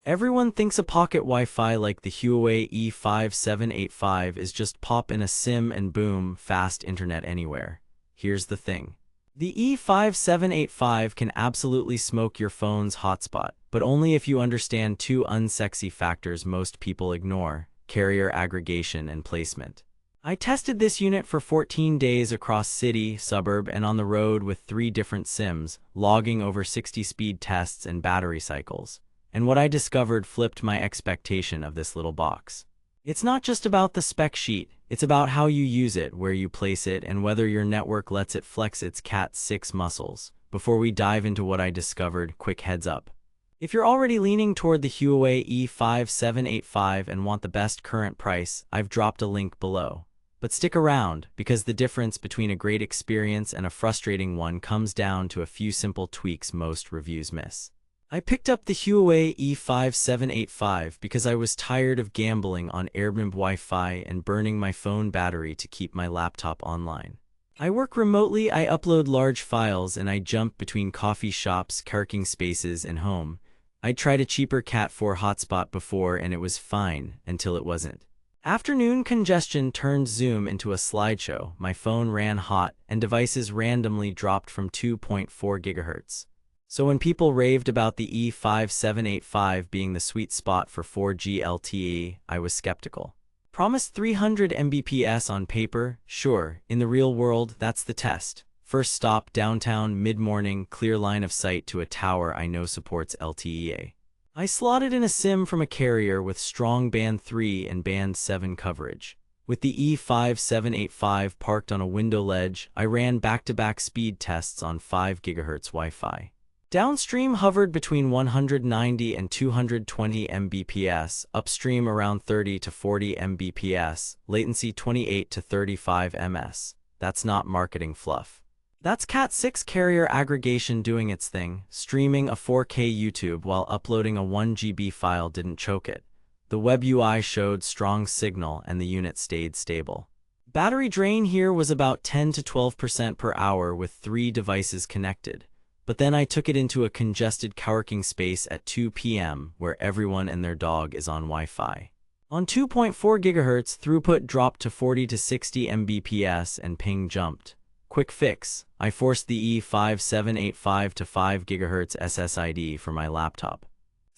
Everyone thinks a pocket Wi-Fi like the Huawei E5785 is just pop in a SIM and boom, fast internet anywhere. Here's the thing. The E5785 can absolutely smoke your phone's hotspot, but only if you understand two unsexy factors most people ignore: carrier aggregation and placement. I tested this unit for 14 days across city, suburb, and on the road with 3 different SIMs, logging over 60 speed tests and battery cycles. And what I discovered flipped my expectation of this little box. It's not just about the spec sheet, it's about how you use it, where you place it, and whether your network lets it flex its Cat6 muscles. Before we dive into what I discovered, quick heads up. If you're already leaning toward the Huawei E5785 and want the best current price, I've dropped a link below. But stick around, because the difference between a great experience and a frustrating one comes down to a few simple tweaks most reviews miss. I picked up the Huawei E5785 because I was tired of gambling on airborne Wi-Fi and burning my phone battery to keep my laptop online. I work remotely, I upload large files, and I jump between coffee shops, parking spaces, and home. I'd tried a cheaper Cat4 hotspot before and it was fine, until it wasn't. Afternoon congestion turned Zoom into a slideshow, my phone ran hot, and devices randomly dropped from 2.4 GHz. So when people raved about the E5785 being the sweet spot for 4G LTE, I was skeptical. Promised 300 Mbps on paper? Sure, in the real world, that's the test. First stop, downtown, mid-morning, clear line of sight to a tower I know supports LTE-A. I slotted in a SIM from a carrier with strong Band 3 and Band 7 coverage. With the E5785 parked on a window ledge, I ran back-to-back speed tests on 5 GHz Wi-Fi. Downstream hovered between 190 and 220 Mbps, upstream around 30 to 40 Mbps, latency 28 to 35 ms. That's not marketing fluff. That's Cat6 carrier aggregation doing its thing. Streaming a 4K YouTube while uploading a 1 GB file didn't choke it. The web UI showed strong signal and the unit stayed stable. Battery drain here was about 10 to 12% per hour with 3 devices connected. But then I took it into a congested coworking space at 2 p.m. where everyone and their dog is on Wi-Fi. On 2.4 GHz, throughput dropped to 40 to 60 Mbps and ping jumped. Quick fix: I forced the E5785 to 5 GHz SSID for my laptop.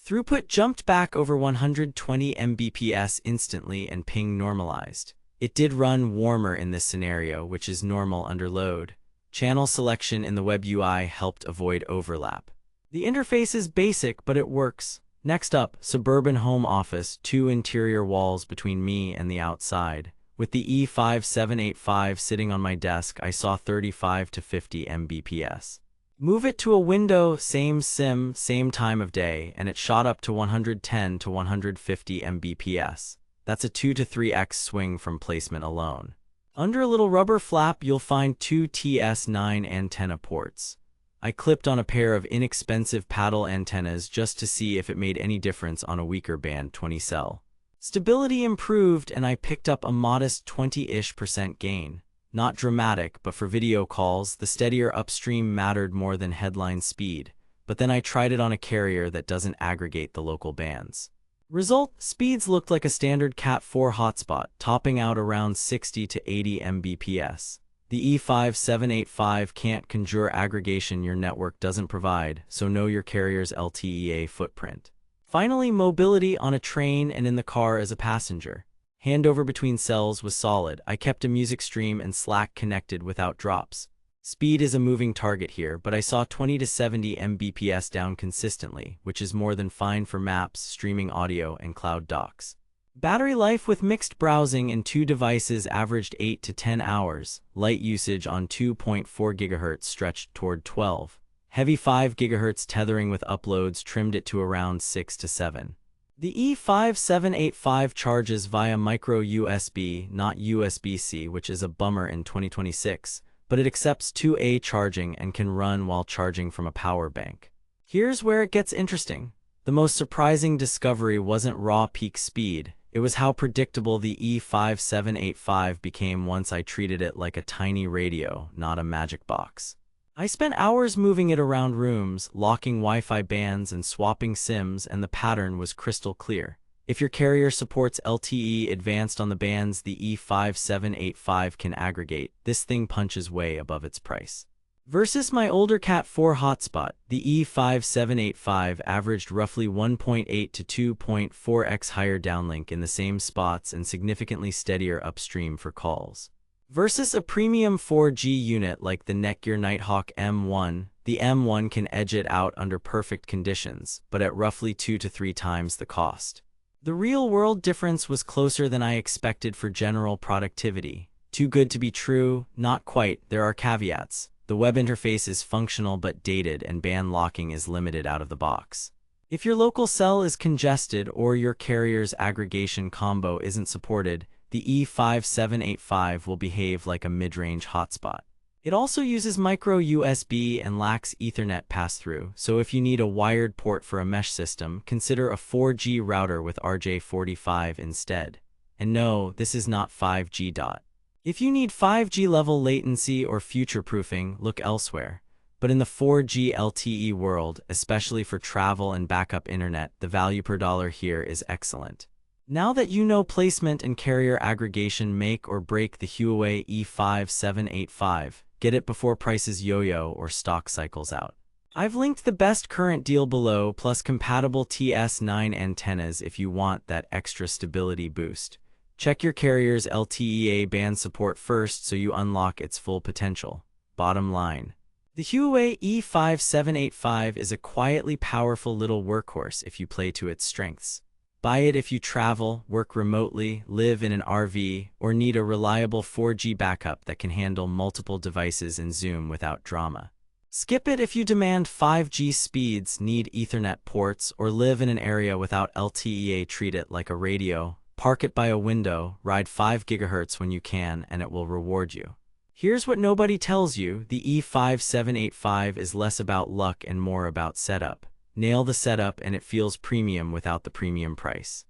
Throughput jumped back over 120 Mbps instantly and ping normalized. It did run warmer in this scenario, which is normal under load. Channel selection in the web UI helped avoid overlap. The interface is basic, but it works. Next up, suburban home office, 2 interior walls between me and the outside. With the E5785 sitting on my desk, I saw 35 to 50 Mbps. Move it to a window, same SIM, same time of day, and it shot up to 110 to 150 Mbps. That's a 2 to 3x swing from placement alone. Under a little rubber flap, you'll find 2 TS9 antenna ports. I clipped on a pair of inexpensive paddle antennas just to see if it made any difference on a weaker band 20 cell. Stability improved and I picked up a modest 20-ish% gain. Not dramatic, but for video calls, the steadier upstream mattered more than headline speed. But then I tried it on a carrier that doesn't aggregate the local bands. Result: speeds looked like a standard Cat4 hotspot, topping out around 60 to 80 Mbps. The E5785 can't conjure aggregation your network doesn't provide, so know your carrier's LTE-A footprint. Finally, mobility on a train and in the car as a passenger. Handover between cells was solid. I kept a music stream and Slack connected without drops. Speed is a moving target here, but I saw 20 to 70 Mbps down consistently, which is more than fine for maps, streaming audio, and cloud docs. Battery life with mixed browsing and 2 devices averaged 8 to 10 hours. Light usage on 2.4 GHz stretched toward 12. Heavy 5 GHz tethering with uploads trimmed it to around 6 to 7. The E5785 charges via micro USB, not USB-C, which is a bummer in 2026. But it accepts 2A charging and can run while charging from a power bank. Here's where it gets interesting. The most surprising discovery wasn't raw peak speed, it was how predictable the E5785 became once I treated it like a tiny radio, not a magic box. I spent hours moving it around rooms, locking Wi-Fi bands and swapping SIMs, and the pattern was crystal clear. If your carrier supports LTE Advanced on the bands the E5785 can aggregate, this thing punches way above its price. Versus my older Cat 4 hotspot, the E5785 averaged roughly 1.8 to 2.4x higher downlink in the same spots and significantly steadier upstream for calls. Versus a premium 4G unit like the Netgear Nighthawk M1, the M1 can edge it out under perfect conditions, but at roughly 2 to 3 times the cost. The real-world difference was closer than I expected for general productivity. Too good to be true? Not quite. There are caveats. The web interface is functional but dated, and band locking is limited out of the box. If your local cell is congested or your carrier's aggregation combo isn't supported, the E5785 will behave like a mid-range hotspot. It also uses micro USB and lacks Ethernet pass-through, so if you need a wired port for a mesh system, consider a 4G router with RJ45 instead. And no, this is not 5G. If you need 5G level latency or future-proofing, look elsewhere. But in the 4G LTE world, especially for travel and backup internet, the value per dollar here is excellent. Now that you know placement and carrier aggregation make or break the Huawei E5785, get it before prices yo-yo or stock cycles out. I've linked the best current deal below, plus compatible TS9 antennas if you want that extra stability boost. Check your carrier's LTE-A band support first so you unlock its full potential. Bottom line. The Huawei E5785 is a quietly powerful little workhorse if you play to its strengths. Buy it if you travel, work remotely, live in an RV, or need a reliable 4G backup that can handle multiple devices and Zoom without drama. Skip it if you demand 5G speeds, need Ethernet ports, or live in an area without LTE-A. Treat it like a radio, park it by a window, ride 5 GHz when you can, and it will reward you. Here's what nobody tells you: the E5785 is less about luck and more about setup. Nail the setup and it feels premium without the premium price.